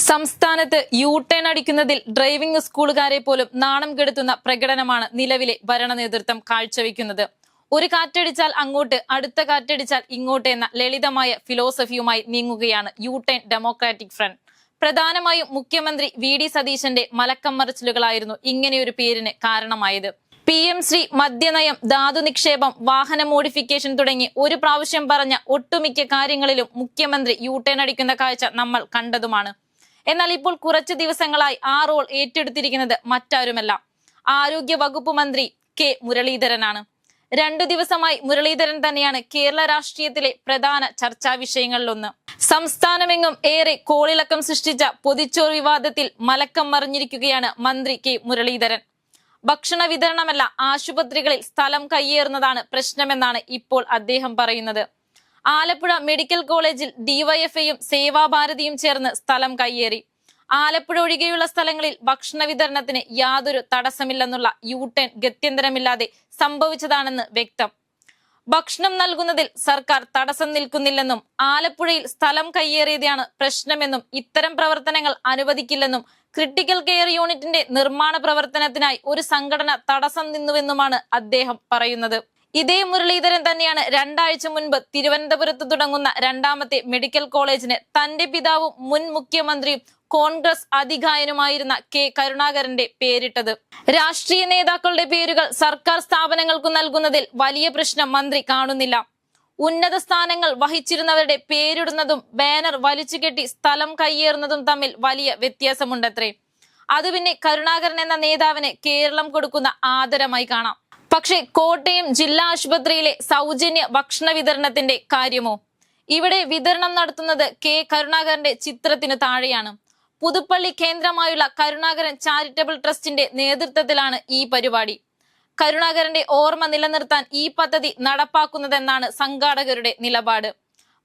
സംസ്ഥാനത്ത് U-turn അടിക്കുന്നതിൽ driving സ്കൂളുകാരെ പോലും നാണം കെടുത്തുന്ന പ്രകടനമാണ് നിലവിലെ ഭരണ നേതൃത്വം കാഴ്ചവെക്കുന്നത്. ഒരു കാറ്റടിച്ചാൽ അങ്ങോട്ട്, അടുത്ത കാറ്റടിച്ചാൽ ഇങ്ങോട്ട് എന്ന ലളിതമായ ഫിലോസഫിയുമായി നീങ്ങുകയാണ് യു-ടേൺ ഡെമോക്രാറ്റിക് ഫ്രണ്ട്. പ്രധാനമായും മുഖ്യമന്ത്രി വി.ഡി. സതീശന്റെ മലക്കം മറിച്ചിലുകളായിരുന്നു ഇങ്ങനെയൊരു പേരിന് കാരണമായത്. PM-ശ്രീ, മദ്യനയം, ധാതു നിക്ഷേപം, വാഹന മോഡിഫിക്കേഷൻ തുടങ്ങി ഒരു പ്രാവശ്യം പറഞ്ഞ ഒട്ടുമിക്ക കാര്യങ്ങളിലും മുഖ്യമന്ത്രി യു-ടേൺ അടിക്കുന്ന കാഴ്ച നമ്മൾ കണ്ടതുമാണ്. എന്നാൽ ഇപ്പോൾ കുറച്ച് ദിവസങ്ങളായി ആ റോൾ ഏറ്റെടുത്തിരിക്കുന്നത് മറ്റാരുമല്ല, ആരോഗ്യ വകുപ്പ് മന്ത്രി കെ മുരളീധരനാണ്. 2 ദിവസമായി മുരളീധരൻ തന്നെയാണ് കേരള രാഷ്ട്രീയത്തിലെ പ്രധാന ചർച്ചാ വിഷയങ്ങളിലൊന്ന്. സംസ്ഥാനമെങ്ങും ഏറെ കോളിളക്കം സൃഷ്ടിച്ച പൊതിച്ചോർ വിവാദത്തിൽ മലക്കം മറിഞ്ഞിരിക്കുകയാണ് മന്ത്രി കെ മുരളീധരൻ. ഭക്ഷണ വിതരണമല്ല, ആശുപത്രികളിൽ സ്ഥലം കയ്യേറുന്നതാണ് പ്രശ്നമെന്നാണ് ഇപ്പോൾ അദ്ദേഹം പറയുന്നത്. ആലപ്പുഴ മെഡിക്കൽ കോളേജിൽ ഡിവൈഎഫ്ഐയും സേവാഭാരതിയും ചേർന്ന് സ്ഥലം കയ്യേറി. ആലപ്പുഴ ഒഴികെയുള്ള സ്ഥലങ്ങളിൽ ഭക്ഷണ വിതരണത്തിന് യാതൊരു തടസ്സമില്ലെന്നുള്ള യു-ടേൺ ഗത്യന്തരമില്ലാതെ സംഭവിച്ചതാണെന്ന് വ്യക്തം. ഭക്ഷണം നൽകുന്നതിൽ സർക്കാർ തടസ്സം നിൽക്കുന്നില്ലെന്നും ആലപ്പുഴയിൽ സ്ഥലം കയ്യേറിയതാണ് പ്രശ്നമെന്നും ഇത്തരം പ്രവർത്തനങ്ങൾ അനുവദിക്കില്ലെന്നും ക്രിട്ടിക്കൽ കെയർ യൂണിറ്റിന്റെ നിർമ്മാണ പ്രവർത്തനത്തിനായി ഒരു സംഘടന തടസ്സം നിന്നുവെന്നുമാണ് അദ്ദേഹം പറയുന്നത്. ഇതേ മുരളീധരൻ തന്നെയാണ് 2 ആഴ്ച മുൻപ് തിരുവനന്തപുരത്ത് തുടങ്ങുന്ന 2ാമത്തെ മെഡിക്കൽ കോളേജിന് തന്റെ പിതാവും മുൻ മുഖ്യമന്ത്രിയും കോൺഗ്രസ് അധികായനുമായിരുന്ന കെ കരുണാകരന്റെ പേരിട്ടത്. രാഷ്ട്രീയ നേതാക്കളുടെ പേരുകൾ സർക്കാർ സ്ഥാപനങ്ങൾക്ക് നൽകുന്നതിൽ വലിയ പ്രശ്നം മന്ത്രി കാണുന്നില്ല. ഉന്നത സ്ഥാനങ്ങൾ വഹിച്ചിരുന്നവരുടെ പേരിടുന്നതും ബാനർ വലിച്ചുകെട്ടി സ്ഥലം കയ്യേറുന്നതും തമ്മിൽ വലിയ വ്യത്യാസമുണ്ടത്രേ. അത് പിന്നെ കരുണാകരൻ എന്ന നേതാവിന് കേരളം കൊടുക്കുന്ന ആദരമായി കാണാം. പക്ഷേ കോട്ടയം ജില്ലാ ആശുപത്രിയിലെ സൗജന്യ ഭക്ഷണ വിതരണത്തിന്റെ കാര്യമോ? ഇവിടെ വിതരണം നടത്തുന്നത് കെ കരുണാകരന്റെ ചിത്രത്തിന് താഴെയാണ്. പുതുപ്പള്ളി കേന്ദ്രമായുള്ള കരുണാകരൻ ചാരിറ്റബിൾ ട്രസ്റ്റിന്റെ നേതൃത്വത്തിലാണ് ഈ പരിപാടി. കരുണാകരന്റെ ഓർമ്മ നിലനിർത്താൻ ഈ പദ്ധതി നടപ്പാക്കുന്നതെന്നാണ് സംഘാടകരുടെ നിലപാട്.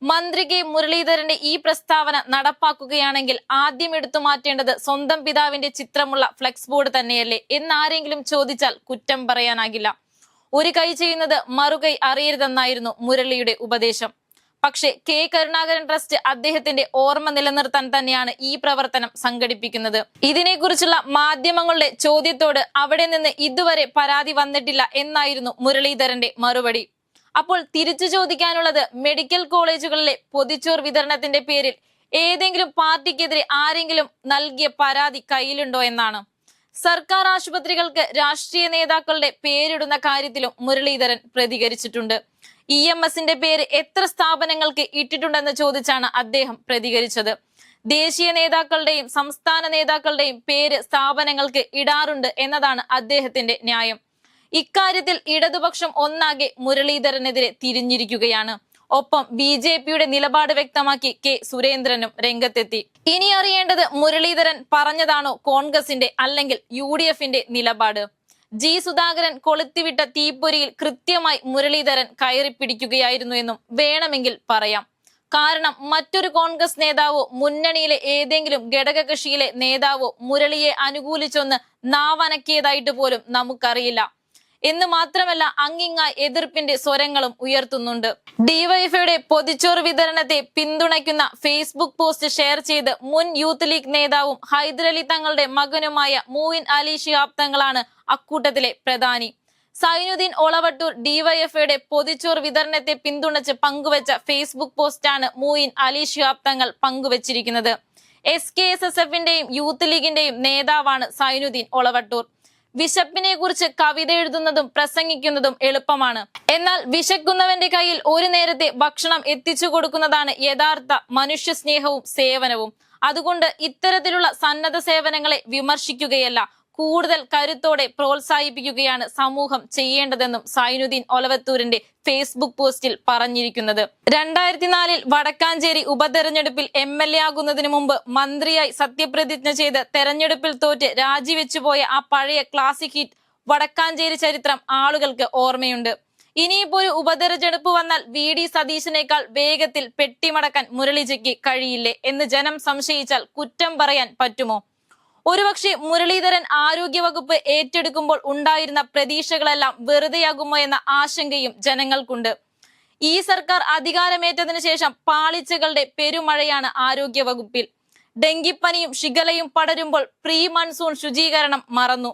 മന്ത്രി കെ മുരളീധരന്റെ ഈ പ്രസ്താവന നടപ്പാക്കുകയാണെങ്കിൽ ആദ്യം എടുത്തു മാറ്റേണ്ടത് സ്വന്തം പിതാവിന്റെ ചിത്രമുള്ള ഫ്ലെക്സ് ബോർഡ് തന്നെയല്ലേ എന്നാരെങ്കിലും ചോദിച്ചാൽ കുറ്റം പറയാനാകില്ല. ഒരു കൈ ചെയ്യുന്നത് മറുകൈ അറിയരുതെന്നായിരുന്നു മുരളിയുടെ ഉപദേശം. പക്ഷേ കെ കരുണാകരൻ ട്രസ്റ്റ് അദ്ദേഹത്തിന്റെ ഓർമ്മ നിലനിർത്താൻ തന്നെയാണ് ഈ പ്രവർത്തനം സംഘടിപ്പിക്കുന്നത്. ഇതിനെക്കുറിച്ചുള്ള മാധ്യമങ്ങളുടെ ചോദ്യത്തോട് അവിടെ നിന്ന് ഇതുവരെ പരാതി വന്നിട്ടില്ല എന്നായിരുന്നു മുരളീധരന്റെ മറുപടി. അപ്പോൾ തിരിച്ചു ചോദിക്കാനുള്ളത്, മെഡിക്കൽ കോളേജുകളിലെ പൊതിച്ചോർ വിതരണത്തിന്റെ പേരിൽ ഏതെങ്കിലും പാർട്ടിക്കെതിരെ ആരെങ്കിലും നൽകിയ പരാതി കയ്യിലുണ്ടോ എന്നാണ്. സർക്കാർ ആശുപത്രികൾക്ക് രാഷ്ട്രീയ നേതാക്കളുടെ പേരിടുന്ന കാര്യത്തിലും മുരളീധരൻ പ്രതികരിച്ചിട്ടുണ്ട്. EMSന്റെ പേര് എത്ര സ്ഥാപനങ്ങൾക്ക് ഇട്ടിട്ടുണ്ടെന്ന് ചോദിച്ചാണ് അദ്ദേഹം പ്രതികരിച്ചത്. ദേശീയ നേതാക്കളുടെയും സംസ്ഥാന നേതാക്കളുടെയും പേര് സ്ഥാപനങ്ങൾക്ക് ഇടാറുണ്ട് എന്നതാണ് അദ്ദേഹത്തിന്റെ ന്യായം. ഇക്കാര്യത്തിൽ ഇടതുപക്ഷം ഒന്നാകെ മുരളീധരനെതിരെ തിരിഞ്ഞിരിക്കുകയാണ്. ഒപ്പം BJPയുടെ നിലപാട് വ്യക്തമാക്കി കെ സുരേന്ദ്രനും രംഗത്തെത്തി. ഇനി അറിയേണ്ടത് മുരളീധരൻ പറഞ്ഞതാണോ കോൺഗ്രസിന്റെ അല്ലെങ്കിൽ UDFന്റെ നിലപാട്? G. സുധാകരൻ കൊളുത്തിവിട്ട തീപ്പൊരിയിൽ കൃത്യമായി മുരളീധരൻ കയറിപ്പിടിക്കുകയായിരുന്നു എന്നും വേണമെങ്കിൽ പറയാം. കാരണം മറ്റൊരു കോൺഗ്രസ് നേതാവോ മുന്നണിയിലെ ഏതെങ്കിലും ഘടകകക്ഷിയിലെ നേതാവോ മുരളിയെ അനുകൂലിച്ചൊന്ന് നാവനക്കിയതായിട്ട് പോലും നമുക്കറിയില്ല. എന്ന് മാത്രമല്ല, അങ്ങിങ്ങായി എതിർപ്പിന്റെ സ്വരങ്ങളും ഉയർത്തുന്നുണ്ട്. ഡിവൈഎഫ്ഐയുടെ പൊതിച്ചോർ വിതരണത്തെ പിന്തുണയ്ക്കുന്ന ഫേസ്ബുക്ക് പോസ്റ്റ് ഷെയർ ചെയ്ത് മുൻ യൂത്ത് ലീഗ് നേതാവും ഹൈദരലി തങ്ങളുടെ മകനുമായ മൂയിൻ അലി ശിഹാബ് തങ്ങളാണ് അക്കൂട്ടത്തിലെ പ്രധാനി. സൈനുദ്ദീൻ ഒളവട്ടൂർ ഡിവൈഎഫ്ഐയുടെ പൊതിച്ചോർ വിതരണത്തെ പിന്തുണച്ച് പങ്കുവച്ച ഫേസ്ബുക്ക് പോസ്റ്റാണ് മൂയിൻ അലി ശിഹാബ് തങ്ങൾ പങ്കുവച്ചിരിക്കുന്നത്. SKSSFന്റെയും യൂത്ത് ലീഗിന്റെയും നേതാവാണ് സൈനുദ്ദീൻ ഒളവട്ടൂർ. വിശപ്പിനെ കുറിച്ച് കവിത എഴുതുന്നതും പ്രസംഗിക്കുന്നതും എളുപ്പമാണ്. എന്നാൽ വിശക്കുന്നവന്റെ കയ്യിൽ ഒരു നേരത്തെ ഭക്ഷണം എത്തിച്ചു കൊടുക്കുന്നതാണ് യഥാർത്ഥ മനുഷ്യ സ്നേഹവും സേവനവും. അതുകൊണ്ട് ഇത്തരത്തിലുള്ള സന്നദ്ധ സേവനങ്ങളെ വിമർശിക്കുകയല്ല, കൂടുതൽ കരുത്തോടെ പ്രോത്സാഹിപ്പിക്കുകയാണ് സമൂഹം ചെയ്യേണ്ടതെന്നും സൈനുദ്ദീൻ ഒലവത്തൂരിന്റെ ഫേസ്ബുക്ക് പോസ്റ്റിൽ പറഞ്ഞിരിക്കുന്നത്. 2004 വടക്കാഞ്ചേരി ഉപതെരഞ്ഞെടുപ്പിൽ MLA ആകുന്നതിന് മുമ്പ് മന്ത്രിയായി സത്യപ്രതിജ്ഞ ചെയ്ത് തെരഞ്ഞെടുപ്പിൽ തോറ്റ് രാജിവെച്ചുപോയ ആ പഴയ ക്ലാസിക് ഹിറ്റ് വടക്കാഞ്ചേരി ചരിത്രം ആളുകൾക്ക് ഓർമ്മയുണ്ട്. ഇനിയിപ്പോ ഒരു ഉപതെരഞ്ഞെടുപ്പ് വന്നാൽ വി.ഡി. സതീശനേക്കാൾ വേഗത്തിൽ പെട്ടിമടക്കാൻ മുരളിജയ്ക്ക് കഴിയില്ലേ എന്ന് ജനം സംശയിച്ചാൽ കുറ്റം പറയാൻ പറ്റുമോ? ഒരുപക്ഷെ മുരളീധരൻ ആരോഗ്യവകുപ്പ് ഏറ്റെടുക്കുമ്പോൾ ഉണ്ടായിരുന്ന പ്രതീക്ഷകളെല്ലാം വെറുതെയാകുമോ എന്ന ആശങ്കയും ജനങ്ങൾക്കുണ്ട്. ഈ സർക്കാർ അധികാരമേറ്റതിനു ശേഷം പാളിച്ചകളുടെ പെരുമഴയാണ് ആരോഗ്യവകുപ്പിൽ. ഡെങ്കിപ്പനിയും ഷിഗലയും പടരുമ്പോൾ പ്രീ മൺസൂൺ ശുചീകരണം മറന്നു.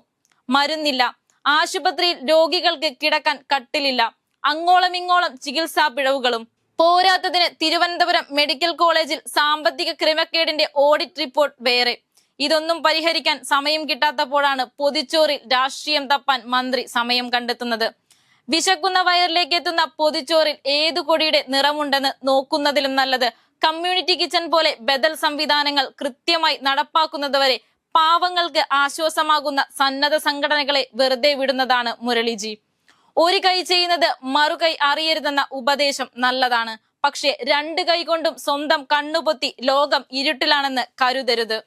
മരുന്നില്ല, ആശുപത്രിയിൽ രോഗികൾക്ക് കിടക്കാൻ കട്ടിലില്ല, അങ്ങോളം ഇങ്ങോളം ചികിത്സാ പിഴവുകളും. പോരാത്തതിന് തിരുവനന്തപുരം മെഡിക്കൽ കോളേജിൽ സാമ്പത്തിക ക്രമക്കേടിന്റെ ഓഡിറ്റ് റിപ്പോർട്ട് വേറെ. ഇതൊന്നും പരിഹരിക്കാൻ സമയം കിട്ടാത്തപ്പോഴാണ് പൊതിച്ചോറിൽ രാഷ്ട്രീയം തപ്പാൻ മന്ത്രി സമയം കണ്ടെത്തുന്നത്. വിശക്കുന്ന വയറിലേക്ക് എത്തുന്ന പൊതിച്ചോറിൽ ഏതു കൊടിയുടെ നിറമുണ്ടെന്ന് നോക്കുന്നതിലും നല്ലത് കമ്മ്യൂണിറ്റി കിച്ചൺ പോലെ ബദൽ സംവിധാനങ്ങൾ കൃത്യമായി നടപ്പാക്കുന്നതുവരെ പാവങ്ങൾക്ക് ആശ്വാസമാകുന്ന സന്നദ്ധ സംഘടനകളെ വെറുതെ വിടുന്നതാണ് മുരളിജി. ഒരു കൈ ചെയ്യുന്നത് മറുകൈ അറിയരുതെന്ന ഉപദേശം നല്ലതാണ്. പക്ഷേ രണ്ട് കൈ കൊണ്ടും സ്വന്തം കണ്ണുപൊത്തി ലോകം ഇരുട്ടിലാണെന്ന് കരുതരുത്.